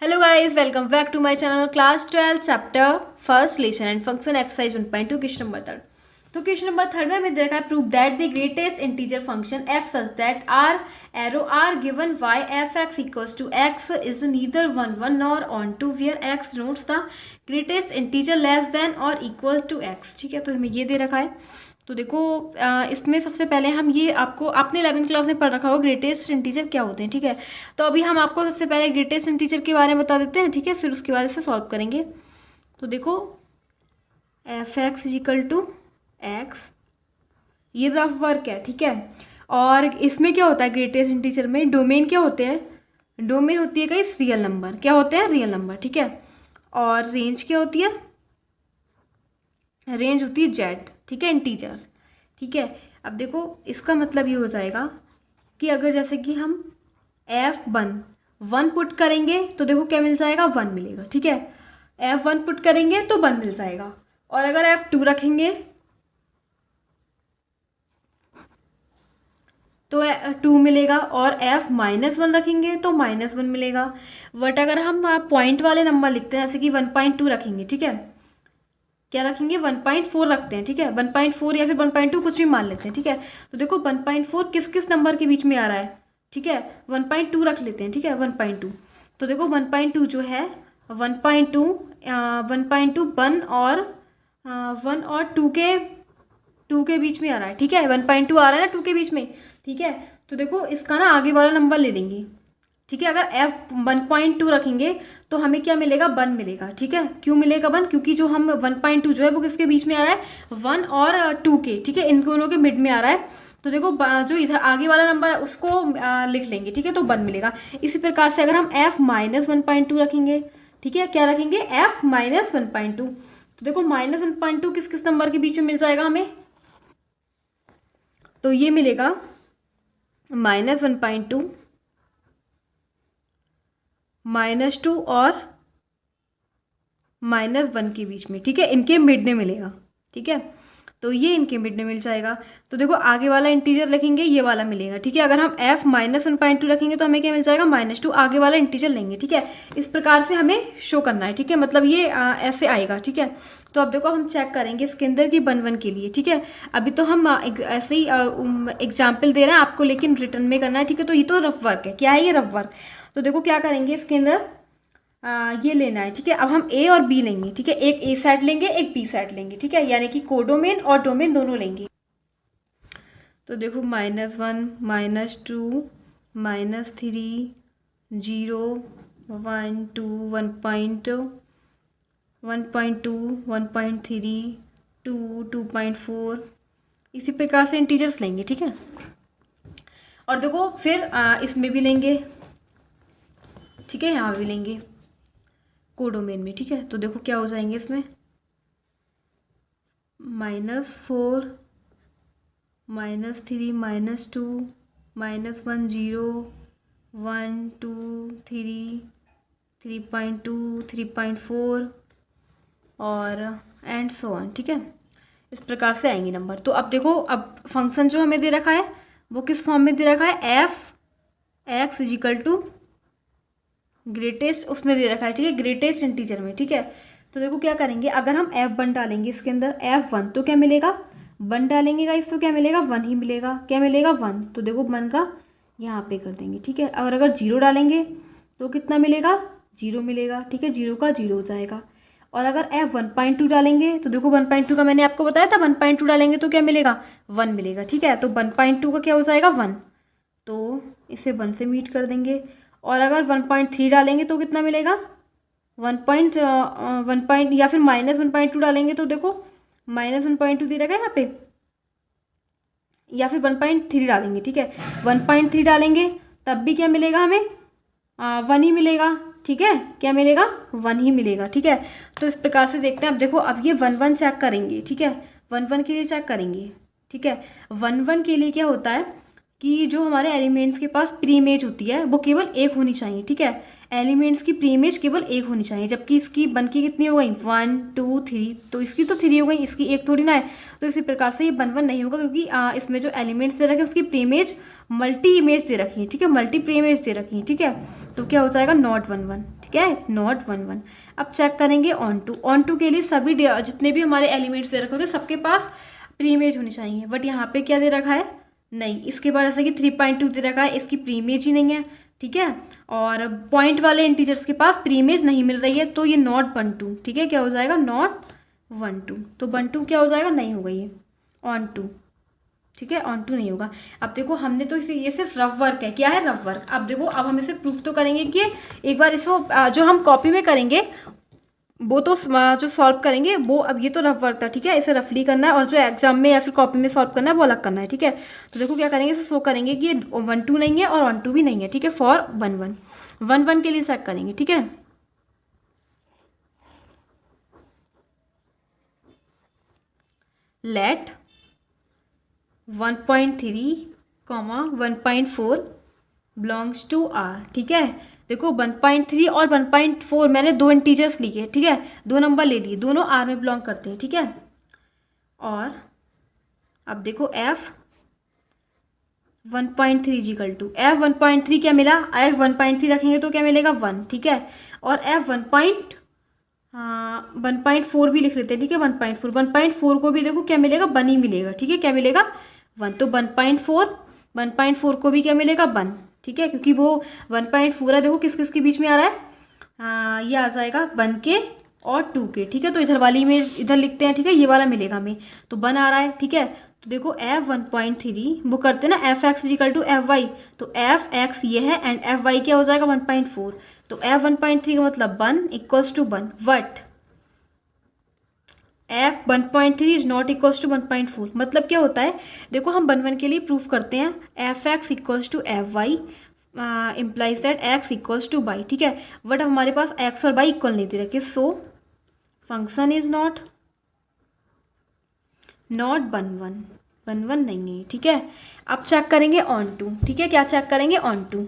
Hello guys, welcome back to my channel class 12 chapter first lesson and function exercise 1.2 question number third. तो question number third में हमें देखा है prove that the greatest integer function f such that R arrow R given by f x equals to x is neither one one nor onto where x denotes the greatest integer less than और equal to x. ठीक है, तो हमें ये दे रखा है। तो देखो इसमें सबसे पहले हम ये आपको आपने 11th क्लास में पढ़ रखा होगा ग्रेटेस्ट इंटीजर क्या होते हैं। ठीक है, तो अभी हम आपको सबसे पहले ग्रेटेस्ट इंटीजर के बारे में बता देते हैं। ठीक है, फिर उसके बाद इसे सॉल्व करेंगे। तो देखो f x is equal to x, ये रफ वर्क है। ठीक है, और इसमें क्या होता है ग्रेटेस्ट इंटीजर में डोमेन क्या होते हैं, डोमेन होती है कई रियल नंबर, क्या होते हैं रियल नंबर। ठीक है, और रेंज क्या होती है, रेंज होती है जेड। ठीक है, इंटीजर। ठीक है, अब देखो इसका मतलब ये हो जाएगा कि अगर जैसे कि हम F1 पुट करेंगे तो देखो क्या मिल जाएगा, 1 मिलेगा। ठीक है, F1 पुट करेंगे तो 1 मिल जाएगा, और अगर F2 रखेंगे तो 2 मिलेगा, और F-1 रखेंगे तो -1 मिलेगा। बट अगर हम पॉइंट वाले नंबर लिखते हैं जैसे कि 1.2 रखेंगे, ठीक है, क्या रखेंगे 1.4 रखते हैं। ठीक है, 1.4 या फिर 1.2 कुछ भी मान लेते हैं। ठीक है, तो देखो 1.4 किस किस नंबर के बीच में आ रहा है। ठीक है, 1.2 रख लेते हैं। ठीक है, 1.2, तो देखो 1.2 जो है 1.2 1 और 2 के बीच में आ रहा है। ठीक है, 1.2 आ रहा है ना 2 के बीच में। ठीक है, तो देखो इसका ना आगे वाला नंबर ले लेंगे। ठीक है, अगर F1.2 रखेंगे तो हमें क्या मिलेगा, 1 मिलेगा। ठीक है, क्यों मिलेगा 1, क्योंकि जो हम 1.2 जो है वो किसके बीच में आ रहा है, 1 और 2 के। ठीक है, इन दोनों के मिड में आ रहा है। तो देखो जो इधर आगे वाला नंबर है उसको लिख लेंगे। ठीक है, तो 1 मिलेगा। इसी प्रकार से अगर हम F-1.2 रखेंगे, ठीक है, क्या रखेंगे F-1.2, तो देखो -1.2 किस किस नंबर के बीच में मिल जाएगा हमें, तो ये मिलेगा -1.2 -2 और -1 के बीच में। ठीक है, इनके मिड में मिलेगा। ठीक है, तो ये इनके मिड में मिल जाएगा। तो देखो आगे वाला इंटीजर लिखेंगे, ये वाला मिलेगा। ठीक है, अगर हम F-1.2 रखेंगे तो हमें क्या मिल जाएगा, -2, आगे वाला इंटीजर लेंगे। ठीक है, इस प्रकार से हमें शो करना है। ठीक है, मतलब ये ऐसे आएगा। ठीक है, तो अब देखो हम चेक करेंगे इसके अंदर की 1 के लिए। ठीक है, अभी तो हम ऐसे ही एग्जाम्पल दे रहे हैं आपको, लेकिन रिटर्न में करना है। ठीक है, तो ये तो रफ वर्क है। क्या है ये, रफ वर्क। तो देखो क्या करेंगे इसके अंदर ये लेना है। ठीक है, अब हम ए और बी लेंगे। ठीक है, एक ए सेट लेंगे, एक बी सेट लेंगे। ठीक है, यानी कि कोडोमेन और डोमेन दोनों लेंगे। तो देखो -1 -2 -3 0 1 2 1.2 1.3 2 2.4, इसी प्रकार से इंटीजर्स लेंगे। ठीक है, और देखो फिर इसमें भी लेंगे। ठीक है, यहाँ भी लेंगे कोडोमेन में। ठीक है, तो देखो क्या हो जाएंगे इसमें, -4 -3 -2 -1 0 1 2 3 3.2 3.4 और एंड सो ऑन। ठीक है, इस प्रकार से आएंगे नंबर। तो अब देखो, अब फंक्शन जो हमें दे रखा है वो किस फॉर्म में दे रखा है, F(x) इजिकल टू ग्रेटेस्ट, उसमें दे रखा है। ठीक है, ग्रेटेस्ट इंटीजर में। ठीक है, तो देखो क्या करेंगे, अगर हम F1 डालेंगे इसके अंदर, F1 तो क्या मिलेगा, 1 डालेंगे गाइस तो क्या मिलेगा, 1 ही मिलेगा। क्या मिलेगा, 1। तो देखो 1 का यहाँ पे कर देंगे। ठीक है, और अगर 0 डालेंगे तो कितना मिलेगा, 0 मिलेगा। ठीक है, 0 का 0 हो जाएगा। और अगर F1.2 डालेंगे तो देखो 1.2 का मैंने आपको बताया था, 1.2 डालेंगे तो क्या मिलेगा, 1 मिलेगा। ठीक है, तो 1.2 का क्या हो जाएगा, 1, तो इसे 1 से मीट कर देंगे। और अगर 1.3 डालेंगे तो कितना मिलेगा, 1 या फिर -1.2 डालेंगे तो देखो -1.2 दे रखा है यहाँ पे, या फिर 1.3 डालेंगे। ठीक है, 1.3 डालेंगे तब भी क्या मिलेगा हमें, 1 ही मिलेगा। ठीक है, क्या मिलेगा, 1 ही मिलेगा। ठीक है, तो इस प्रकार से देखते हैं। अब देखो अब ये 1 चेक करेंगे। ठीक है, 1 के लिए चेक करेंगे। ठीक है, 1 के लिए क्या होता है कि जो हमारे एलिमेंट्स के पास प्री इमेज होती है वो केवल एक होनी चाहिए। ठीक है, एलिमेंट्स की प्री इमेज केवल एक होनी चाहिए, जबकि इसकी वन की कितनी हो गई 1 2 3, तो इसकी तो 3 हो गई, इसकी एक थोड़ी ना है। तो इसी प्रकार से ये 1 1 नहीं होगा, क्योंकि इसमें जो एलिमेंट्स दे रखे हैं उसकी प्री इमेज मल्टी इमेज दे रखी है, ठीक है, मल्टी प्री इमेज दे रखी है, ठीक है। तो क्या हो जाएगा नॉट 1 1, ठीक है, नॉट 1 1। अब चेक करेंगे ऑन टू के लिए सभी जितने भी हमारे एलिमेंट्स दे रखे होते हैं सबके पास प्री इमेज होनी चाहिए, बट यहाँ पे क्या दे रखा है, नहीं। इसके बाद जैसे कि 3.2 दे रखा है, इसकी प्री इमेज ही नहीं है, ठीक है। और पॉइंट वाले इंटीजर्स के पास प्री इमेज नहीं मिल रही है, तो ये नॉट 1 2, ठीक है, क्या हो जाएगा नॉट 1 2। तो 1 2 क्या हो जाएगा, नहीं होगा ये ऑन टू, ठीक है, ऑन टू नहीं होगा। अब देखो हमने तो इसे, ये सिर्फ रफ वर्क है, क्या है रफ वर्क। अब देखो अब हम इसे प्रूफ तो करेंगे कि एक बार इसको जो हम कॉपी में करेंगे वो तो जो सॉल्व करेंगे वो, अब ये तो रफ वर्क था, ठीक है, इसे रफली करना है, और जो एग्जाम में या फिर कॉपी में सॉल्व करना है वो अलग करना है, ठीक है। तो देखो क्या करेंगे, इसे शो करेंगे कि ये 1 2 नहीं है और 1 2 भी नहीं है, ठीक है, फॉर 1 1 1 1 के लिए चेक करेंगे, ठीक है। लेट 1.3, 1.4 बिलोंग्स टू आर, ठीक है। देखो 1.3 और 1.4 मैंने दो इंटीजर्स लिए, ठीक है, दो नंबर ले लिए, दोनों आर में बिलोंग करते हैं, ठीक है। और अब देखो एफ 1.3 इजिकल टू एफ 1.3 क्या मिला, एफ 1.3 रखेंगे तो क्या मिलेगा 1, ठीक है। और एफ 1.4 भी लिख लेते हैं, ठीक है, 1.4 को भी देखो क्या मिलेगा 1 ही मिलेगा, ठीक है, क्या मिलेगा 1। तो 1.4 को भी क्या मिलेगा 1, ठीक है, क्योंकि वो 1.4 है, देखो किस किस के बीच में आ रहा है, ये आ जाएगा 1 के और 2 के, ठीक है। तो इधर वाली में इधर लिखते हैं, ठीक है, ये वाला मिलेगा हमें, तो 1 आ रहा है, ठीक है। तो देखो एफ 1.3 वो करते हैं ना f x is equal to F y, तो एफ एक्स ये है एंड एफ वाई क्या हो जाएगा 1.4। तो एफ 1.3 का मतलब 1 equals to 1, but f 1.3 is not equals to 1.4। मतलब क्या होता है, देखो हम 1 1 के लिए प्रूफ करते हैं f x equals to F y implies that x equals to y, ठीक है। बट हमारे पास एक्स और वाई इक्वल नहीं दे रखे, सो फंक्शन इज नॉट 1 1 नहीं है, ठीक है। अब चेक करेंगे ऑन टू, ठीक है, क्या चेक करेंगे ऑन टू।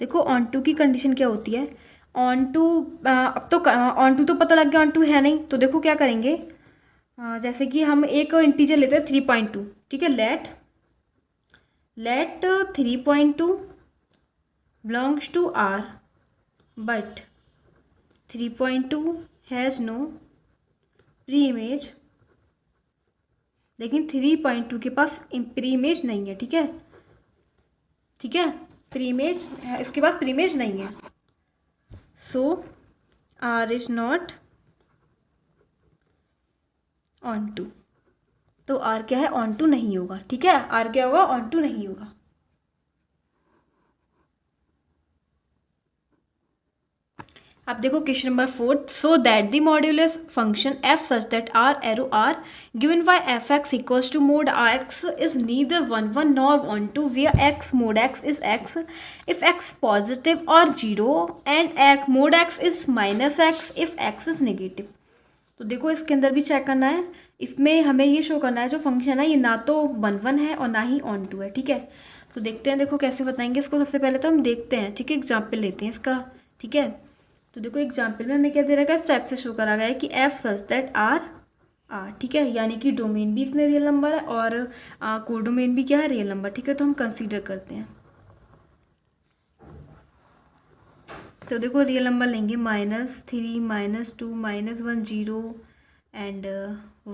देखो ऑन टू की कंडीशन क्या होती है, ऑन टू अब तो ऑन टू तो पता लग गया ऑन टू है नहीं, तो देखो क्या करेंगे, जैसे कि हम एक इंटीजर लेते हैं 3.2, ठीक है, let 3.2 belongs to R but 3.2 has no preimage, लेकिन 3.2 के पास प्री इमेज नहीं है, ठीक है, ठीक है, प्री इमेज इसके पास प्री इमेज नहीं है, so R is not onto. तो आर क्या है ऑन टू नहीं होगा, ठीक है, आर क्या होगा ऑन टू नहीं होगा। अब देखो question number 4, show that the modulus function f such that R arrow R given by f x equals to mod x is neither 1 1 nor 1 2 where x mod x is x if x positive और 0 and mod x is minus x if x is negative. तो देखो इसके अंदर भी check करना है, इसमें हमें ये शो करना है जो फंक्शन है ये ना तो 1 1 है और ना ही ऑन टू है, ठीक है। तो देखते हैं, देखो कैसे बताएंगे इसको। सबसे पहले तो हम देखते हैं, ठीक है, एग्जाम्पल लेते हैं इसका, ठीक है। तो देखो एग्जाम्पल में हमें क्या दे रखा है, इस टाइप से शो करा गया है कि एफ सच दैट आर, ठीक है, यानी कि डोमेन भी इसमें रियल नंबर है और कोडोमेन भी क्या है रियल नंबर, ठीक है। तो हम कंसीडर करते हैं, तो देखो रियल नंबर लेंगे -3 -2 -1 0 एंड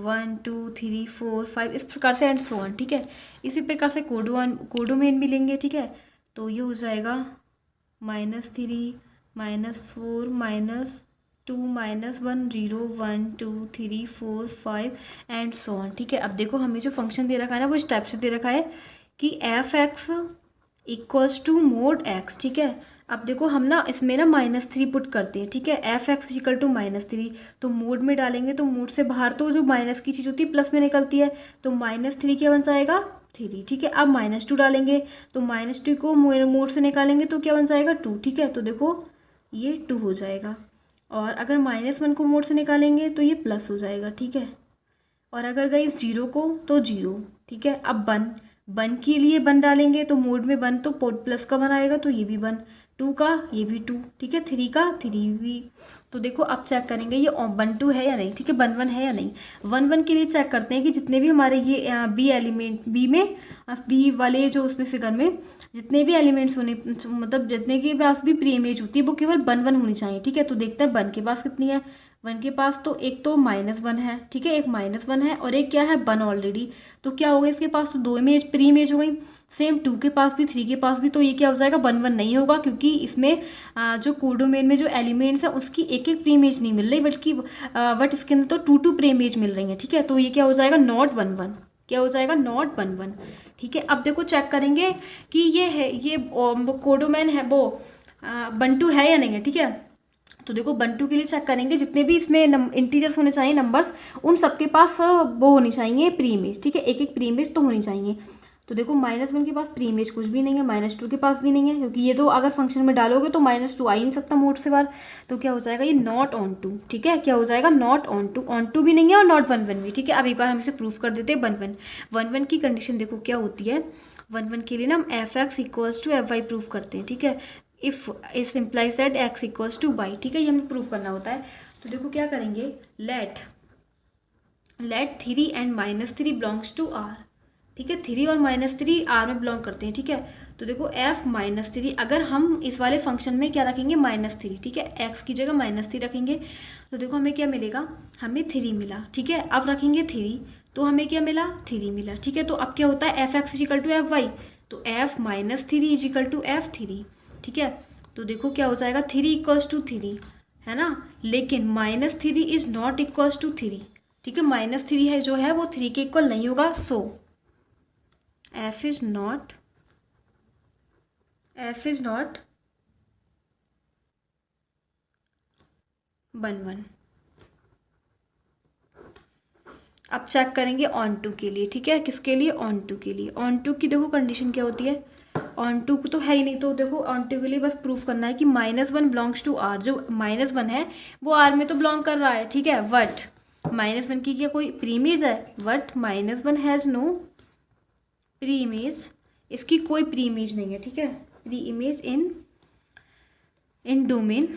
1 2 3 4 5 इस प्रकार से एंड सो ऑन, ठीक है। इसी प्रकार से कोडोमेन भी लेंगे, ठीक है। तो ये हो जाएगा -3 -4 -2 -1 0 1 2 3 4 5 एंड सो ऑन, ठीक है। अब देखो हमें जो फंक्शन दे रखा है ना वो इस टाइप से दे रखा है कि f x equals to mod x, ठीक है। अब देखो हम ना इसमें ना -3 पुट करते हैं, ठीक है, एफ एक्स इक्वल टू -3, तो मोड में डालेंगे तो मोड से बाहर तो जो माइनस की चीज़ होती है प्लस में निकलती है, तो -3 क्या बन जाएगा 3, ठीक है। अब -2 डालेंगे तो -2 को मोड से निकालेंगे तो क्या बन जाएगा 2, ठीक है। तो देखो ये 2 हो जाएगा, और अगर -1 को मोड से निकालेंगे तो ये प्लस हो जाएगा, ठीक है। और अगर गई 0 को तो 0, ठीक है। अब 1 के लिए 1 डालेंगे तो मोड में 1 तो प्लस का 1 आएगा तो ये भी 1, 2 का ये भी 2, ठीक है, 3 का 3 भी। तो देखो अब चेक करेंगे ये 1 2 है या नहीं, ठीक है, 1 1 है या नहीं। 1 1 के लिए चेक करते हैं कि जितने भी हमारे ये बी एलिमेंट बी में बी वाले जो उसमें फिगर में जितने भी एलिमेंट्स होने, मतलब जितने के पास भी प्री इमेज होती है वो केवल 1 1 होनी चाहिए, ठीक है। तो देखते हैं 1 के पास कितनी है। 1 के पास तो एक तो -1 है, ठीक है, एक -1 है और एक क्या है 1 ऑलरेडी। तो क्या होगा इसके पास तो 2 इमेज प्री इमेज हो गई। सेम 2 के पास भी 3 के पास भी। तो ये क्या हो जाएगा 1 1 नहीं होगा, क्योंकि इसमें जो कोडोमेन में जो एलिमेंट्स हैं उसकी एक एक प्री इमेज नहीं मिल रही, बट इसके अंदर तो 2 2 प्री इमेज मिल रही है, ठीक है। तो ये क्या हो जाएगा नॉट 1 1, क्या हो जाएगा नॉट 1 1, ठीक है। अब देखो चेक करेंगे कि ये है ये कोडोमेन है वो 1 2 है या नहीं है, ठीक है। तो देखो 1 2 के लिए चेक करेंगे जितने भी इसमें इंटीजर्स होने चाहिए नंबर्स, उन सबके पास वो होनी चाहिए प्री इमेज, ठीक है, एक एक प्री इमेज तो होनी चाहिए। तो देखो -1 के पास प्री इमेज कुछ भी नहीं है, -2 के पास भी नहीं है, क्योंकि ये तो अगर फंक्शन में डालोगे तो -2 आ ही नहीं सकता मोड से बाहर। तो क्या हो जाएगा ये नॉट ऑन टू, ठीक है, क्या हो जाएगा not onto, onto भी नहीं है और नॉट 1 1 भी, ठीक है। अब एक बार हम इसे प्रूफ कर देते हैं 1 1 1 1 की कंडीशन देखो क्या होती है। 1 1 के लिए ना हम f(x) = f(y) प्रूफ करते हैं, ठीक है। इफ इस इम्प्लाइज दैट x = y, ठीक है, ये हमें प्रूफ करना होता है। तो देखो क्या करेंगे, let 3 and -3 belongs to r, ठीक है, 3 और -3 r में बिलोंग करते हैं, ठीक है। तो देखो f -3, अगर हम इस वाले फंक्शन में क्या रखेंगे -3, ठीक है, x की जगह -3 रखेंगे तो देखो हमें क्या मिलेगा, हमें 3 मिला, ठीक है। अब रखेंगे 3 तो हमें क्या मिला 3 मिला, ठीक है। तो अब क्या होता है f(x) = fy, तो f -3 = f3, ठीक है। तो देखो क्या हो जाएगा 3 = 3 है ना, लेकिन -3 इज नॉट इक्वल टू 3, ठीक है, -3 है जो है वो 3 के इक्वल नहीं होगा। सो f इज नॉट 1 1। अब चेक करेंगे ऑन टू के लिए, ठीक है, किसके लिए ऑन टू के लिए। ऑन टू की देखो कंडीशन क्या होती है, ऑन टू तो है ही नहीं, तो देखो ऑन टू के लिए बस प्रूफ करना है कि -1 बिलोंग्स टू r, जो -1 है वो r में तो बिलोंग कर रहा है, ठीक है। वट -1 की क्या कोई प्री इमेज है, but -1 has no preimage, इसकी कोई प्री इमेज नहीं है, ठीक है, preimage in domain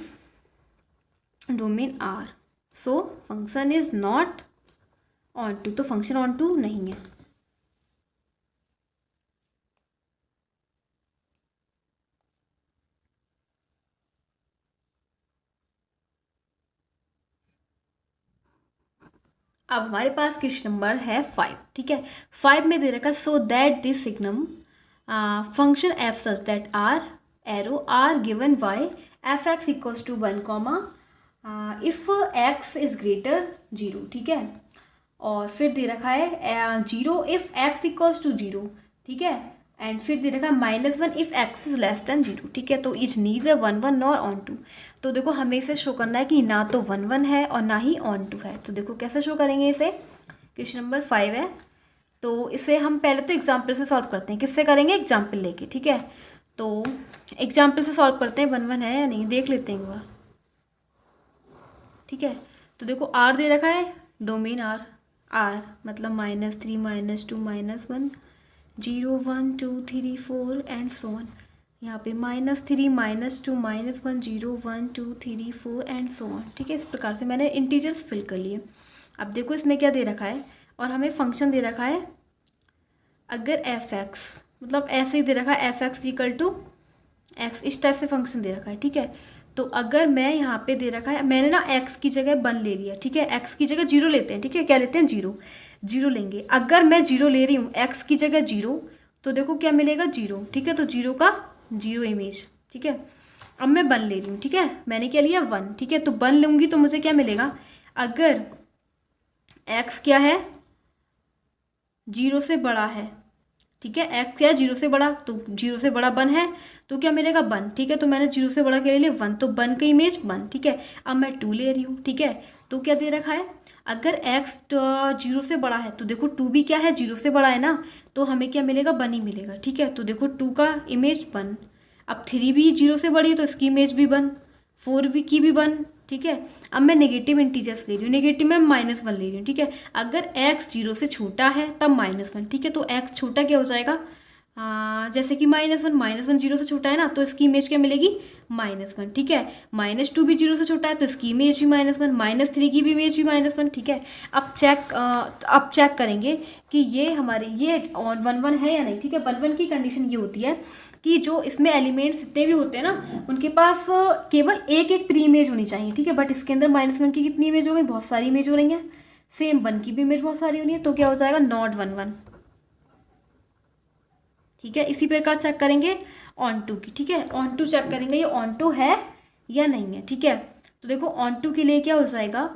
r। So function is not onto, तो फंक्शन ऑन टू नहीं है। अब हमारे पास क्वेश्चन नंबर है 5, ठीक है। 5 में दे रखा है so that this signum function f such that r arrow r given by f(x) = 1, if x is greater 0, ठीक है। और फिर दे रखा है 0 इफ x = 0, ठीक है। एंड फिर दे रखा है -1 if x is less than 0, ठीक है। तो is neither 1 1 nor onto. तो देखो हमें इसे शो करना है कि ना तो 1 1 है और ना ही ऑन टू है। तो देखो कैसे शो करेंगे इसे, क्वेश्चन नंबर 5 है तो इसे हम पहले तो एग्जाम्पल से सॉल्व करते हैं। किससे करेंगे, एग्जाम्पल लेके, ठीक है। तो एग्जाम्पल से सॉल्व करते हैं, 1 1 है या नहीं देख लेते हैं एक बार, ठीक है। तो देखो r दे रखा है डोमेन r मतलब -3 -2 -1 0 1 2 3 4 एंड सो ऑन। यहाँ पे -3 -2 -1 0 1 2 3 4 एंड सो ऑन, ठीक है। इस प्रकार से मैंने इंटीजर्स फिल कर लिए। अब देखो इसमें क्या दे रखा है और हमें फंक्शन दे रखा है, अगर f(x) मतलब ऐसे ही दे रखा है f(x) = x, इस टाइप से फंक्शन दे रखा है, ठीक है। तो अगर मैं यहाँ पे दे रखा है, मैंने ना x की जगह 1 ले लिया, ठीक है, x की जगह 0 लेते हैं, ठीक है, क्या लेते हैं 0 लेंगे। अगर मैं 0 ले रही हूँ x की जगह 0 तो देखो क्या मिलेगा 0, ठीक है। तो 0 का 0 इमेज, ठीक है। अब मैं 1 ले रही हूँ, ठीक है, मैंने क्या लिया 1, ठीक है। तो 1 लूँगी तो मुझे क्या मिलेगा, अगर x क्या है 0 से बड़ा है, ठीक है, x क्या है 0 से बड़ा, तो 0 से बड़ा 1 है तो क्या मिलेगा 1, ठीक है। तो मैंने 0 से बड़ा क्या ले लिया 1, तो 1 की इमेज 1, ठीक है। अब मैं 2 ले रही हूँ, ठीक है। तो क्या दे रखा है, अगर x 0 से बड़ा है तो देखो 2 भी क्या है 0 से बड़ा है ना, तो हमें क्या मिलेगा 1 ही मिलेगा, ठीक है। तो देखो 2 का इमेज 1, अब 3 भी 0 से बड़ी है तो इसकी इमेज भी 1, 4 भी की भी 1, ठीक है। अब मैं नेगेटिव इंटीजर्स ले रही हूँ, नेगेटिव में -1 ले रही हूँ, ठीक है। अगर x 0 से छोटा है तब -1, ठीक है। तो x छोटा क्या हो जाएगा जैसे कि -1 जीरो से छोटा है ना, तो इसकी इमेज क्या मिलेगी, -1, ठीक है। -2 भी जीरो से छोटा है तो इसकी इमेज भी -1, -3 की भी इमेज भी -1, ठीक है। अब चेक करेंगे कि ये हमारे ये 1 1 है या नहीं, ठीक है। 1 1 की कंडीशन ये होती है कि जो इसमें एलिमेंट्स जितने भी होते हैं ना, उनके पास केवल एक एक प्री इमेज होनी चाहिए, ठीक है। बट इसके अंदर -1 की कितनी इमेज हो गई, बहुत सारी इमेज हो रही हैं। सेम 1 की भी इमेज बहुत सारी होनी है, तो क्या हो जाएगा, नॉट 1 1, ठीक है। इसी प्रकार चेक करेंगे ऑन टू की, ठीक है। ऑन टू चेक करेंगे ये ऑन टू है या नहीं है, ठीक है। तो देखो ऑन टू के लिए क्या हो जाएगा,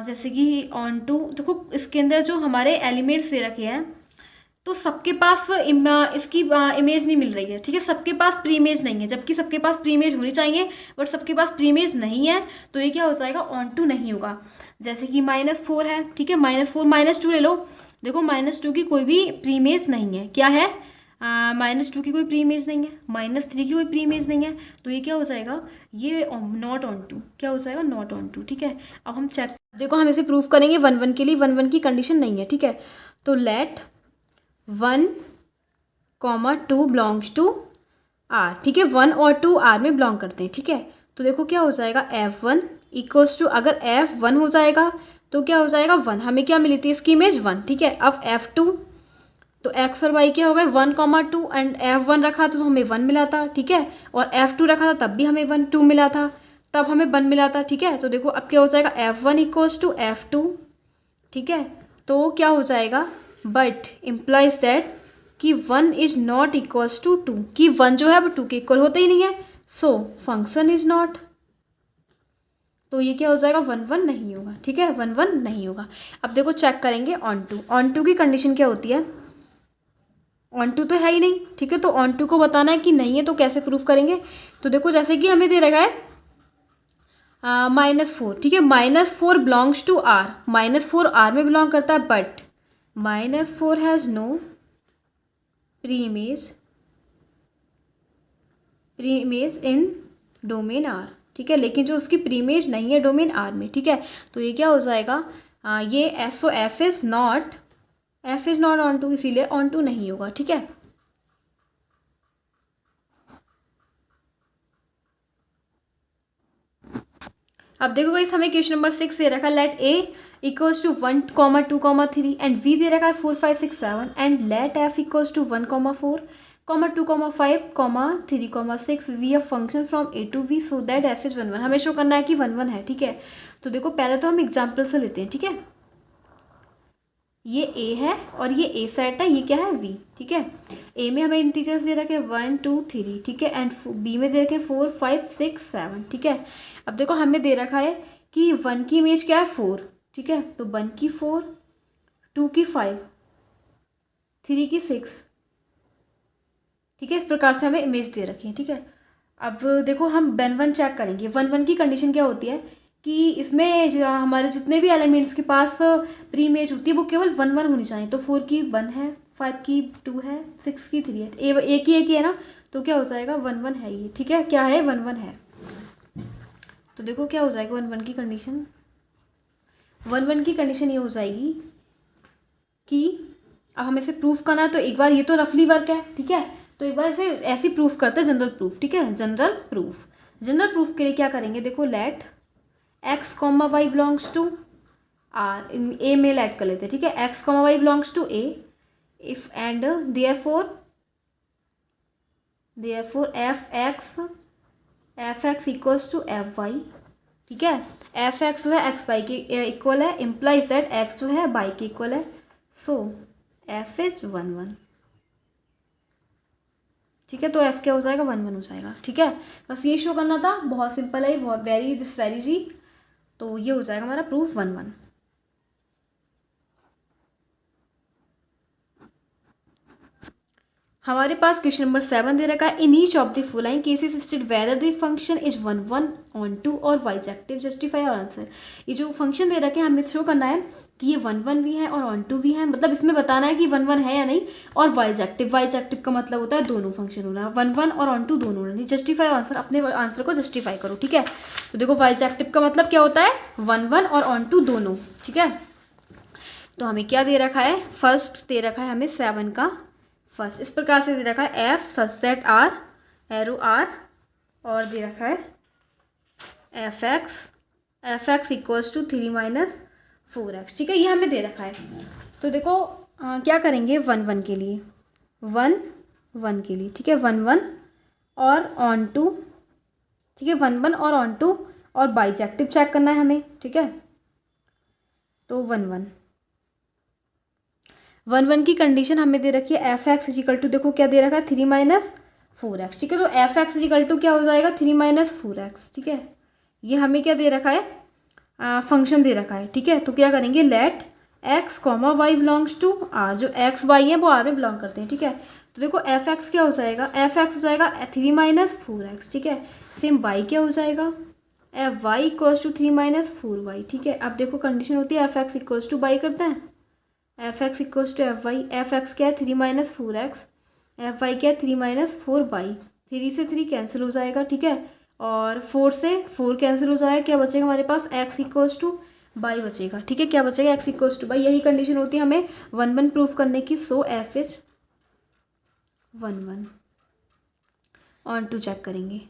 जैसे कि ऑन टू देखो इसके अंदर जो हमारे एलिमेंट्स दे रखे हैं, तो सबके पास इसकी इमेज नहीं मिल रही है, ठीक है। सबके पास प्री इमेज नहीं है, जबकि सबके पास प्री इमेज होनी चाहिए, बट सबके पास प्री इमेज नहीं है, तो ये क्या हो जाएगा, ऑन टू नहीं होगा। जैसे कि -4 है, ठीक है। -4 -2 ले लो, देखो -2 की कोई भी प्री इमेज नहीं है, क्या है, -2 की कोई प्री इमेज नहीं है, -3 की कोई प्री इमेज नहीं है, तो ये क्या हो जाएगा, ये नॉट ऑन टू, क्या हो जाएगा, नॉट ऑन टू, ठीक है। अब हम चेक देखो हम इसे प्रूफ करेंगे 1 1 के लिए, 1 1 की कंडीशन नहीं है, ठीक है। तो लेट 1, 2 बिलोंग्स टू आर, ठीक है। 1 और 2 आर में बिलोंग करते हैं, ठीक है। तो देखो क्या हो जाएगा, F1 इक्वल्स टू, अगर F1 हो जाएगा तो क्या हो जाएगा, 1, हमें क्या मिली थी इसकी इमेज 1, ठीक है। अब F2 तो x और y क्या हो गए, 1 2, एंड F1 रखा तो हमें 1 मिला था, ठीक है। और F2 रखा था तब भी हमें 2 मिला था, तब हमें 1 मिला था, ठीक है। तो देखो अब क्या हो जाएगा, F1 इक्वल्स टू F2, ठीक है। तो क्या हो जाएगा, बट इम्प्लाइज दैट कि 1 इज नॉट इक्वल्स टू 2, कि 1 जो है वो 2 के इक्वल होता ही नहीं है, सो फंक्शन इज नॉट, तो ये क्या हो जाएगा, 1 1 नहीं होगा, ठीक है। 1 1 नहीं होगा। अब देखो चेक करेंगे ऑन टू की कंडीशन क्या होती है, ऑन टू तो है ही नहीं, ठीक है। तो ऑन टू को बताना है कि नहीं है, तो कैसे प्रूफ करेंगे, तो देखो जैसे कि हमें दे रखा है -4, ठीक है। -4 बिलोंग्स टू आर, -4 आर में बिलोंग करता है, but -4 has no preimage in domain R, ठीक है। लेकिन जो उसकी प्री इमेज नहीं है डोमेन आर में, ठीक है। तो ये क्या हो जाएगा, ये एसो f is not onto, इसीलिए ऑन टू नहीं होगा, ठीक है। अब देखो गाइस हमें क्वेश्चन नंबर 6 दे रखा है, let A equals to 1, 2, 3 and V दे रखा है 4, 5, 6, 7 and let f equals to 1, 4, 2, 5, 3, 6 V a function from A to V so that f is 1 1, हमें शो करना है कि 1 1 है, ठीक है। तो देखो पहले तो हम एग्जाम्पल से लेते हैं, ठीक है। ये ए है और ये ए सेट है, ये क्या है वी, ठीक है। ए में हमें इंटीजर्स दे रखे 1, 2, 3, ठीक है। एंड बी में दे रखे 4, 5, 6, 7, ठीक है। अब देखो हमें दे रखा है कि 1 की इमेज क्या है 4, ठीक है। तो 1 की 4, 2 की 5, 3 की 6, ठीक है। इस प्रकार से हमें इमेज दे रखी है, ठीक है। अब देखो हम 1 1 चेक करेंगे। 1 1 की कंडीशन क्या होती है कि इसमें हमारे जितने भी एलिमेंट्स के पास प्री इमेज होती है वो केवल 1 1 होनी चाहिए। तो 4 की 1 है, 5 की 2 है, 6 की 3 है, एक ही है ना, तो क्या हो जाएगा 1 1 है ये, ठीक है। क्या है 1 1 है। तो देखो क्या हो जाएगा 1 1 की कंडीशन, 1 1 की कंडीशन ये हो जाएगी कि अब हमें इसे प्रूफ करना है, तो एक बार ये तो रफली वर्क है, ठीक है। तो एक बार इसे ऐसे प्रूफ करते हैं, जनरल प्रूफ, ठीक है। जनरल प्रूफ के लिए क्या करेंगे, देखो let x, y belongs to R, A में लेट कर लेते हैं, ठीक है। x, y belongs to A if and therefore f x equals to F Y, ठीक है। एफ एक्स जो है एक्स वाई के इक्वल है, इम्प्लाइज दैट एक्स जो है वाई के इक्वल है, सो एफ इज 1 1, ठीक है। तो एफ क्या हो जाएगा 1 1 हो जाएगा, ठीक है। बस ये शो करना था, बहुत सिंपल है, बहुत वेरी जी। तो ये हो जाएगा हमारा प्रूफ 1 1। हमारे पास क्वेश्चन नंबर 7 दे रखा है, in each of the following cases state whether the function is 1 1 onto और बाइजेक्टिव, जस्टिफाई और आंसर। ये जो फंक्शन दे रखे हैं हमें शो करना है कि ये 1 1 भी है और ऑन टू भी है, मतलब इसमें बताना है कि 1 1 है या नहीं, और बाइजेक्टिव का मतलब होता है दोनों फंक्शन होना, 1 1 और ऑन टू दोनों होना। जस्टिफाई और आंसर, अपने आंसर को जस्टिफाई करो, ठीक है। तो देखो बाइजेक्टिव का मतलब क्या होता है 1 1 और ऑन टू दोनों, ठीक है। तो हमें क्या दे रखा है, फर्स्ट दे रखा है हमें 7 का फर्स्ट। इस प्रकार से दे रखा है f such that R arrow R और दे रखा है F x equals to 3 minus 4x, ठीक है, ये हमें दे रखा है। तो देखो क्या करेंगे 1 1 के लिए, 1 1 के लिए, ठीक है, 1 1 और ऑन टू, ठीक है, 1 1 और ऑन टू और बाइजेक्टिव चेक करना है हमें, ठीक है। तो 1 1 1 1 की कंडीशन हमें दे रखी है एफ एक्स इजिकल टू, देखो क्या दे रखा है 3 माइनस 4x, ठीक है। तो एफ एक्स इजिकल टू क्या हो जाएगा 3 माइनस 4x, ठीक है। ये हमें क्या दे रखा है फंक्शन दे रखा है, ठीक है। तो क्या करेंगे let x comma Y belongs to R, जो एक्स वाई है वो आर में बिलोंग करते हैं, ठीक है। तो देखो एफ एक्स क्या हो जाएगा, एफ एक्स हो जाएगा 3 माइनस 4x, ठीक है। सेम वाई क्या हो जाएगा f y equals to 3 minus 4y, ठीक है। अब देखो कंडीशन होती है F x equals to y करते हैं, f x equals to F y, f x क्या है 3 माइनस 4x, एफ वाई क्या है 3 माइनस 4y, 3 से 3 कैंसिल हो जाएगा, ठीक है। और 4 से 4 कैंसिल हो जाएगा, क्या बचेगा हमारे पास x इक्वल्स टू बाई बचेगा, ठीक है। क्या बचेगा x इक्वल्स टू बाई, यही कंडीशन होती है हमें 1 1 प्रूफ करने की। So f is 1 1 onto check करेंगे,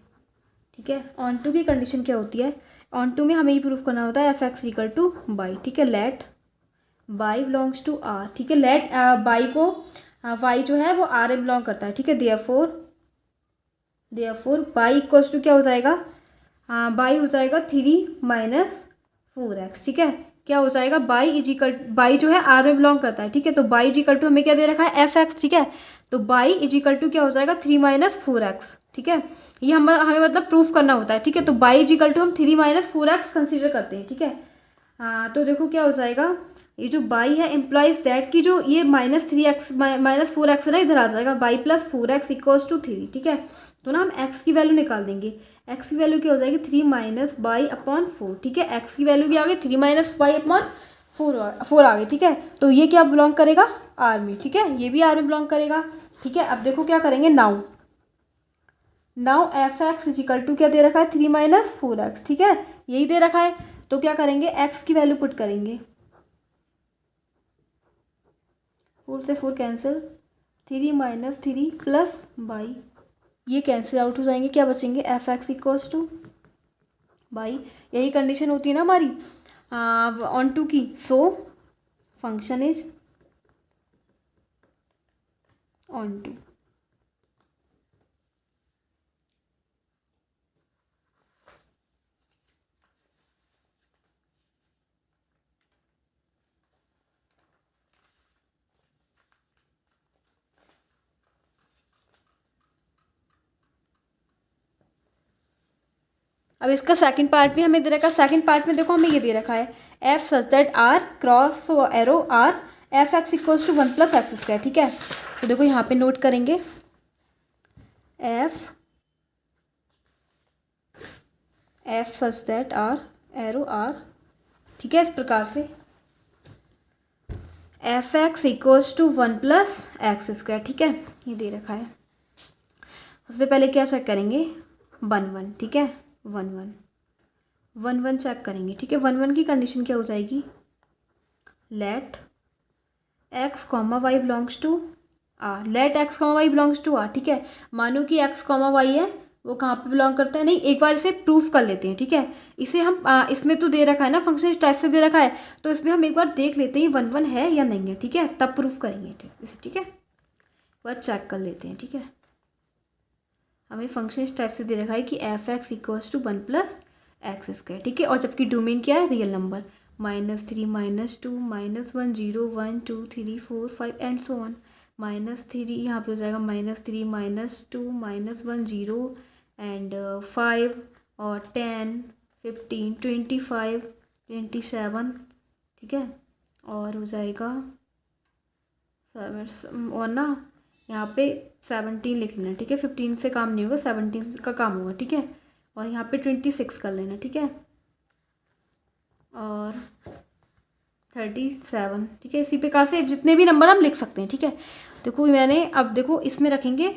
ठीक है। ऑन टू की कंडीशन क्या होती है, ऑन टू में हमें ये प्रूफ करना होता है F x equal to y, ठीक है। Let by belongs to R, ठीक है। लेट बाई को वाई जो है वो आर में बिलोंग करता है, ठीक है। देयरफॉर बाई इक्वल्स टू क्या हो जाएगा, बाई हो जाएगा 3 माइनस 4x, ठीक है। क्या हो जाएगा बाई इजिकल, बाई जो है आर में बिलोंग करता है, ठीक है। तो बाई इजिकल टू हमें क्या दे रखा है एफ एक्स, ठीक है। तो बाई इजिकल टू क्या हो जाएगा 3 माइनस 4x, ठीक है। ये हमें मतलब प्रूफ करना होता है, ठीक है। तो बाई इजिकल टू हम 3 माइनस 4x कंसिडर करते हैं, ठीक है। तो देखो क्या हो जाएगा, ये जो बाई है इम्प्लाइज दैट कि जो ये -3x -4x है ना इधर आ जाएगा, by plus 4x equals to 3, ठीक है। तो ना हम x की वैल्यू निकाल देंगे, x की वैल्यू क्या हो जाएगी 3 माइनस बाई अपॉन 4, ठीक है। x की वैल्यू क्या आ गई 3 माइनस बाई अपॉन 4 आ गई, ठीक है। तो ये क्या बिलोंग करेगा आर में, ठीक है, ये भी आर में बिलोंग करेगा, ठीक है। अब देखो क्या करेंगे now F x is equal to क्या दे रखा है 3 माइनस 4x, ठीक है, यही दे रखा है। तो क्या करेंगे x की वैल्यू पुट करेंगे, 4 से 4 कैंसिल, 3 माइनस 3 प्लस बाई, ये कैंसिल आउट हो जाएंगे, क्या बचेंगे f x equals to y, यही कंडीशन होती है ना हमारी ऑन टू की। So function is onto. अब इसका सेकंड पार्ट भी हमें दे रखा है। सेकंड पार्ट में देखो हमें ये दे रखा है f such that R cross arrow R f x equals to 1 plus x square, ठीक है। तो देखो यहाँ पे नोट करेंगे f such that R arrow R, ठीक है, इस प्रकार से f x equals to 1 plus x square, ठीक है, ये दे रखा है। सबसे पहले क्या चेक करेंगे 1 1, ठीक है, 1 1 चेक करेंगे, ठीक है। 1 1 की कंडीशन क्या हो जाएगी let x comma Y belongs to R, let x comma Y belongs to R, ठीक है। मानो कि एक्स कॉमा वाई है वो कहाँ पे बिलोंग करता है, नहीं एक बार इसे प्रूफ कर लेते हैं, ठीक है। इसे हम इसमें तो दे रखा है ना फंक्शन इस टाइप से दे रखा है, तो इसमें हम एक बार देख लेते हैं 1 1 है या नहीं है, ठीक है, तब प्रूफ करेंगे इसे, ठीक है। बार चेक कर लेते हैं, ठीक है। हमें फंक्शन इस टाइप से दे रखा है कि f x equals to 1 plus x square, ठीक है। और जबकि डोमेन क्या है real number, -3 -2 -1 0 1 2 3 4 5 and so on, -3 यहाँ पे हो जाएगा -3 -2 -1 0 एंड 5 और 10 15 25 27, ठीक है। और हो जाएगा और ना यहाँ पे 17 लिख लेना, ठीक है। 15 से काम नहीं होगा, 17 का काम होगा, ठीक है। और यहाँ पे 26 कर लेना, ठीक है, और 37, ठीक है। इसी प्रकार से जितने भी नंबर हम लिख सकते हैं, ठीक है। देखो मैंने अब देखो इसमें रखेंगे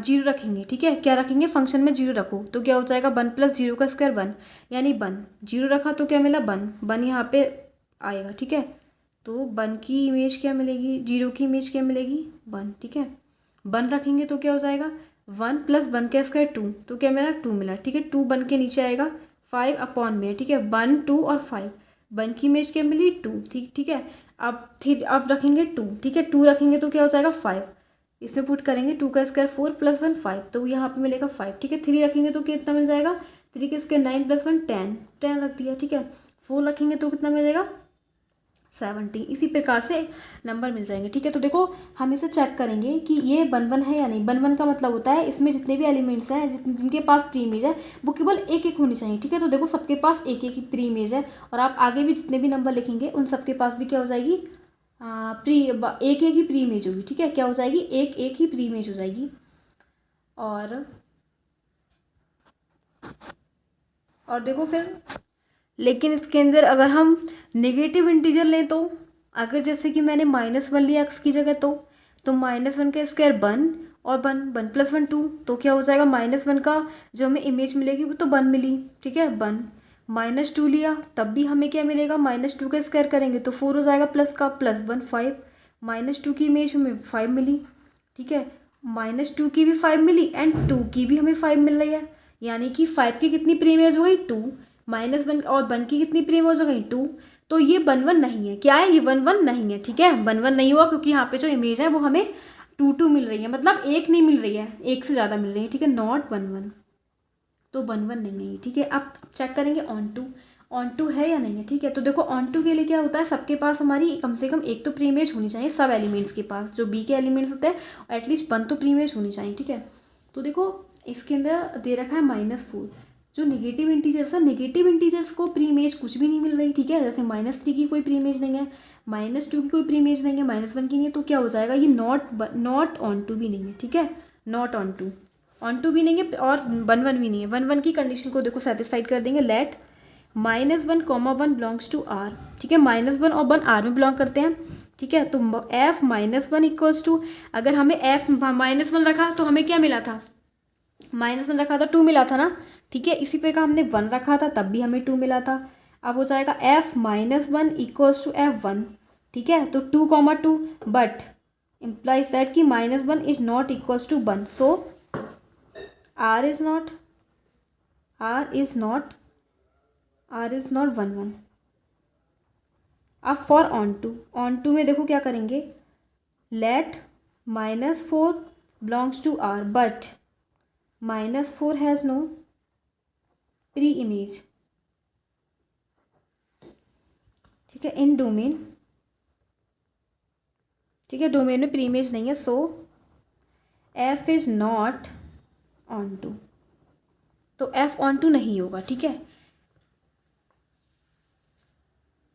0 रखेंगे, ठीक है। क्या रखेंगे फंक्शन में 0 रखो तो क्या हो जाएगा 1 प्लस 0 का स्क्वायर 1, यानी 1, 0 रखा तो क्या मिला 1 यहाँ पे आएगा, ठीक है। तो 1 की इमेज क्या मिलेगी, 0 की इमेज क्या मिलेगी 1, ठीक है। 1 रखेंगे तो क्या हो जाएगा 1 + 1 का स्क्वायर 2, तो क्या मिला 2 मिला, ठीक है। 2 1 के नीचे आएगा 5 अपॉन में, ठीक है। 1 2 और 5, 1 की इमेज क्या मिली 2, ठीक है। अब रखेंगे 2, ठीक है। 2 रखेंगे तो क्या हो जाएगा 5, इसमें पुट करेंगे 2 का स्क्वायर 4 + 1 5, तो यहाँ पे मिलेगा 5, ठीक है। 3 रखेंगे तो कितना मिल जाएगा 3 के स्क्वायर 9 + 1 10, 10 रख दिया, ठीक है। 4 रखेंगे तो कितना मिलेगा 70, इसी प्रकार से नंबर मिल जाएंगे, ठीक है। तो देखो हम इसे चेक करेंगे कि ये 1 1 है या नहीं। 1 1 का मतलब होता है इसमें जितने भी एलिमेंट्स हैं जिनके पास प्री इमेज है वो केवल एक एक होनी चाहिए, ठीक है। तो देखो सबके पास एक एक ही प्री इमेज है, और आप आगे भी जितने भी नंबर लिखेंगे उन सबके पास भी क्या हो जाएगी एक एक ही प्री इमेज होगी, ठीक है। क्या हो जाएगी एक एक ही प्री इमेज हो जाएगी। और देखो फिर, लेकिन इसके अंदर अगर हम नेगेटिव इंटीजर लें तो, अगर जैसे कि मैंने -1 लिया x की जगह, तो -1 का स्क्वायर 1 और 1 1 + 1 2, तो क्या हो जाएगा -1 का जो हमें इमेज मिलेगी वो तो 1 मिली, ठीक है 1। -2 लिया तब भी हमें क्या मिलेगा -2 का स्क्वायर करेंगे तो 4 हो जाएगा, प्लस का +1 5, -2 की इमेज हमें 5 मिली, ठीक है। -2 की भी 5 मिली एंड 2 की भी हमें 5 मिल रही है, यानी कि 5 की कितनी प्री इमेज हो गई 2, -1 और 1 की कितनी प्री इमेज हो गई 2। तो ये 1 1 नहीं है, क्या है ये 1 1 नहीं है, ठीक है। 1 1 नहीं हुआ क्योंकि यहाँ पे जो इमेज है वो हमें 2 2 मिल रही है, मतलब एक नहीं मिल रही है, एक से ज़्यादा मिल रही है, ठीक है। नॉट 1 1, तो 1 1 नहीं है ये, ठीक है। अब चेक करेंगे ऑन टू है या नहीं है, ठीक है। तो देखो ऑन टू के लिए क्या होता है, सबके पास हमारी कम से कम एक तो प्री इमेज होनी चाहिए, सब एलिमेंट्स के पास जो बी के एलिमेंट्स होते हैं एटलीस्ट 1 तो प्री इमेज होनी चाहिए, ठीक है। तो देखो इसके अंदर दे रखा है -4, जो नेगेटिव इंटीजर्स है, नेगेटिव इंटीजर्स को प्री इमेज कुछ भी नहीं मिल रही, ठीक है। जैसे -3 की कोई प्री इमेज नहीं है, -2 की कोई प्री इमेज नहीं है, -1 की नहीं है, तो क्या हो जाएगा ये नॉट ऑन टू भी नहीं है, ठीक है। नॉट ऑन टू भी नहीं है और 1 1 भी नहीं है। 1 1 की कंडीशन को देखो सेटिस्फाइड कर देंगे, लेट -1, 1 बिलोंग्स टू आर, ठीक है। -1 और 1 आर में बिलोंग करते हैं, ठीक है। तो f -1 इक्वल्स टू, अगर हमें f -1 रखा तो हमें क्या मिला था, -1 रखा था 2 मिला था ना, ठीक है। इसी प्रकार हमने 1 रखा था तब भी हमें 2 मिला था। अब हो जाएगा f -1 इक्वल्स टू f1, ठीक है। तो 2, 2 बट implies दैट कि -1 is not equals to 1, so r is not 1 1। अब फॉर ऑन टू में देखो क्या करेंगे, let -4 belongs to r but -4 has no preimage, ठीक है, इन डोमेन, ठीक है। डोमेन में प्री इमेज नहीं है, so f is not onto, तो f ऑन टू नहीं होगा, ठीक है।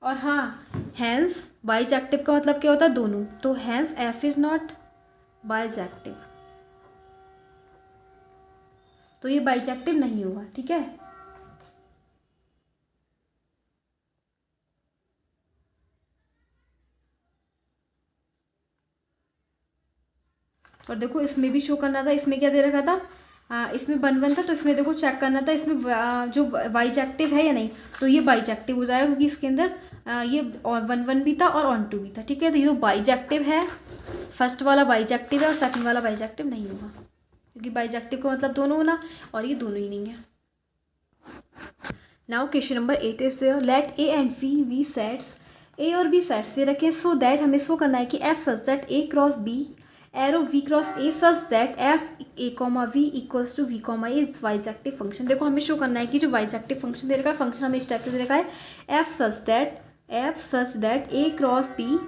और हाँ, हैंस बाइजेक्टिव का मतलब क्या होता है दोनों, तो hence f is not bijective, तो ये बाइजेक्टिव नहीं होगा, ठीक है। और देखो इसमें भी शो करना था, इसमें क्या दे रखा था, इसमें 1 1 था, तो इसमें देखो चेक करना था इसमें जो बाइजेक्टिव है या नहीं, तो ये बाइजेक्टिव हो जाएगा क्योंकि इसके अंदर ये और 1 1 भी था और ऑन टू भी था, ठीक है। तो ये जो बाइजेक्टिव है, फर्स्ट वाला बाइजेक्टिव है और सेकंड वाला बाइजेक्टिव नहीं होगा, क्योंकि बाइजेक्टिव का मतलब दोनों होना, और ये दोनों ही नहीं है। Now question number 8 is let A and V sets, A और बी सेट्स दे रखे, सो दैट हमें शो करना है कि f such that A cross B arrow v cross A such that f A comma we equals to b comma a is bijective function. देखो हमें show करना है कि जो बाइजेक्टिव फंक्शन दे रखा है, फंक्शन हमें इस टाइप से दे रखा है, f such that A cross B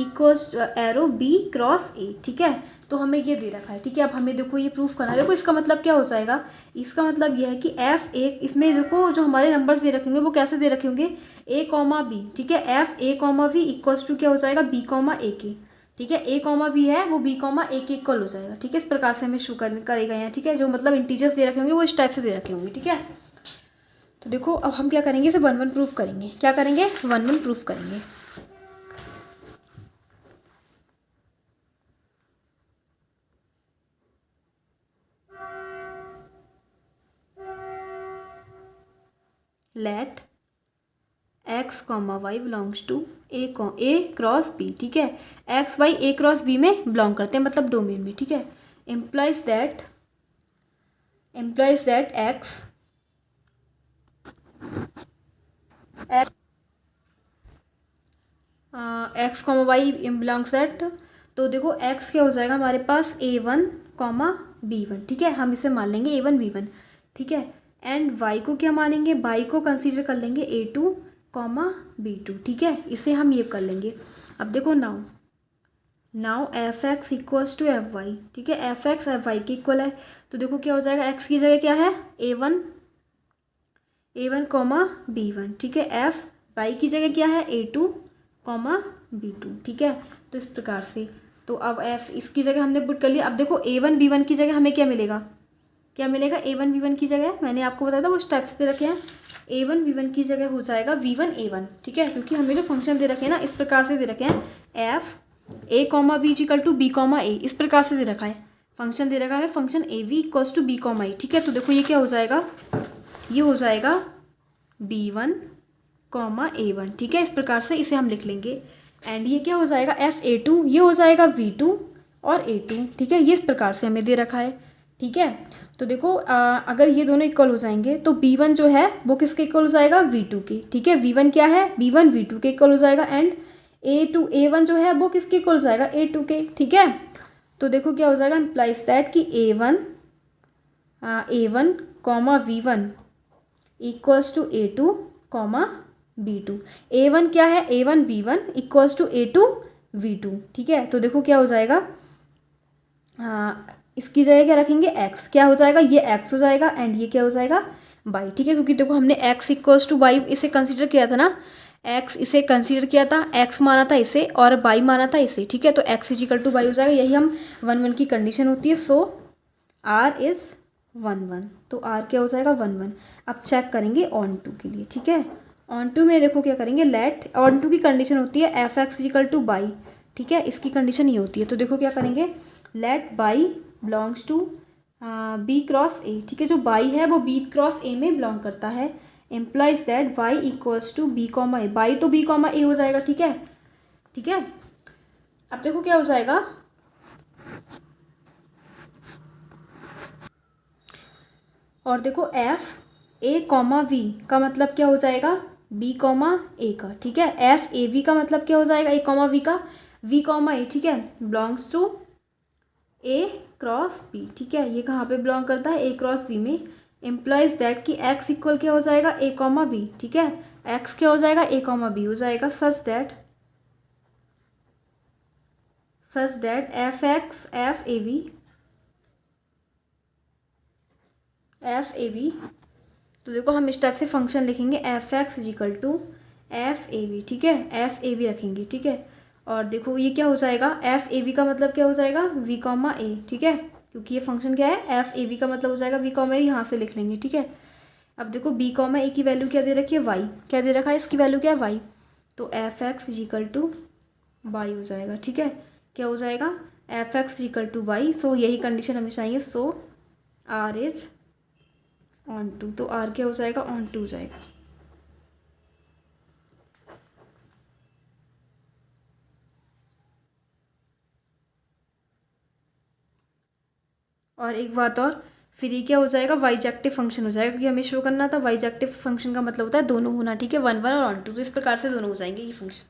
equals arrow B cross A, ठीक है। तो हमें ये दे रखा है, ठीक है। अब हमें देखो ये प्रूफ करना है, देखो इसका मतलब क्या हो जाएगा, इसका मतलब यह है कि एफ ए, इसमें देखो जो हमारे नंबर्स दे रखे होंगे वो कैसे दे रखे होंगे, ए कॉमा बी, ठीक है। F A comma we equals to क्या हो जाएगा बी कॉमा ए के, ठीक है। ए कॉमा वी है वो बी कॉमा ए के इक्वल हो जाएगा, ठीक है। इस प्रकार से हमें शो करेगा यहाँ, ठीक है। जो मतलब इंटीजर्स दे रखे होंगे वो इस टाइप से दे रखे होंगे, ठीक है। तो देखो अब हम क्या करेंगे, इसे 1 1 प्रूफ करेंगे, क्या करेंगे 1 1 प्रूफ करेंगे। Let x comma Y belongs to A cross B, ठीक है। X Y A cross B में बिलोंग करते हैं, मतलब डोमेन में, ठीक है। Implies that X comma Y belongs at, तो देखो एक्स क्या हो जाएगा हमारे पास A1 कॉमा B1, ठीक है। हम इसे मान लेंगे A1 B1, ठीक है। एंड वाई को क्या मानेंगे, वाई को कंसीडर कर लेंगे A2 कॉमा B2, ठीक है। इसे हम ये कर लेंगे। अब देखो now F x equals to F Y, ठीक है। एफ एक्स एफ वाई के इक्वल है, तो देखो क्या हो जाएगा, एक्स की जगह क्या है A1 कॉमा B1, ठीक है। एफ वाई की जगह क्या है A2 कॉमा B2, ठीक है। तो इस प्रकार से, तो अब एफ इसकी जगह हमने पुट कर लिया। अब देखो A1 B1 की जगह हमें क्या मिलेगा A1 B1 की जगह मैंने आपको बताया था वो स्टेप्स दे रखे हैं। A1 B1 की जगह हो जाएगा V1 A1, ठीक है। क्योंकि हमें जो फंक्शन दे रखे हैं ना, इस प्रकार से दे रखे हैं, f A comma B equal to B comma A, इस प्रकार से दे रखा है। फंक्शन दे रखा है function AV equals to B comma A, ठीक है। तो देखो ये क्या हो जाएगा, ये हो जाएगा B1 कॉमा A1, ठीक है। इस प्रकार से इसे हम लिख लेंगे। एंड ये क्या हो जाएगा FA2, ये हो जाएगा V2 और A2, ठीक है। ये इस प्रकार से हमें दे रखा है, ठीक है। तो देखो अगर ये दोनों इक्वल हो जाएंगे तो B1 जो है वो किसके इक्वल हो जाएगा, V2 के, ठीक है। V1 क्या है, B1 V2 के इक्वल हो जाएगा। एंड A1 जो है वो किसके इक्वल हो जाएगा, A2 के, ठीक है। तो देखो क्या हो जाएगा, इम्प्लाइज दैट कि A1 comma V1 equals to A2 comma B2। A1 क्या है, A1 B1 equals to A2 V2, ठीक है। तो देखो क्या हो जाएगा, इसकी जगह क्या रखेंगे, x, क्या हो जाएगा, ये x हो जाएगा। एंड ये क्या हो जाएगा, y, ठीक है। क्योंकि देखो हमने x इक्वल्स टू y इसे कंसीडर किया था ना, x इसे कंसीडर किया था, x माना था इसे और y माना था इसे, ठीक है। तो x इक्वल टू y हो जाएगा, यही हम 1 1 की कंडीशन होती है। सो r इज़ 1 1, तो r क्या हो जाएगा 1 1। अब चेक करेंगे ऑन टू के लिए, ठीक है। ऑन टू में देखो क्या करेंगे, लेट ऑन टू की कंडीशन होती है F x equal to y, ठीक है। इसकी कंडीशन ये होती है। तो देखो क्या करेंगे, let by belongs to B cross A, ठीक है। जो बाई है वो बी क्रॉस ए में बिलोंग करता है। Implies that Y equals to B comma A, Y तो बी कॉमा ए हो जाएगा, ठीक है, ठीक है। अब देखो क्या हो जाएगा, और देखो एफ ए कॉमा वी का मतलब क्या हो जाएगा, बी कॉमा ए का, ठीक है। एफ ए वी का मतलब क्या हो जाएगा, ए कॉमा वी का, वी कॉमा ए, ठीक है, belongs to A cross B, ठीक है। ये कहाँ पे बिलोंग करता है, ए क्रॉस बी में। इम्प्लाइज दैट कि एक्स इक्वल क्या हो जाएगा, ए कॉमा बी, ठीक है। एक्स क्या हो जाएगा, ए कॉमा बी हो जाएगा, such that F X F A V, तो देखो हम इस टाइप से फंक्शन लिखेंगे, F x is equal to F A V, ठीक है। एफ ए वी रखेंगे, ठीक है। और देखो ये क्या हो जाएगा, एफ ए वी का मतलब क्या हो जाएगा, वी कॉमा ए, ठीक है। क्योंकि ये फंक्शन क्या है, एफ ए वी का मतलब हो जाएगा वी कॉमा ए, यहाँ से लिख लेंगे, ठीक है। अब देखो बी कॉमा ए की वैल्यू क्या दे रखी है, वाई, क्या दे रखा है, इसकी वैल्यू क्या है, वाई। तो f x is equal to y हो जाएगा, ठीक है। क्या हो जाएगा, f x is equal to y. So यही कंडीशन हमें चाहिए। So R is onto, तो आर क्या हो जाएगा, ऑन टू हो जाएगा। और एक बात और, फिर ये क्या हो जाएगा, वाइजेक्टिव फंक्शन हो जाएगा, क्योंकि हमें शो करना था वाइजेक्टिव फंक्शन का मतलब होता है दोनों होना, ठीक है, 1 1 और ऑन टू। तो इस प्रकार से दोनों हो जाएंगे ये फंक्शन।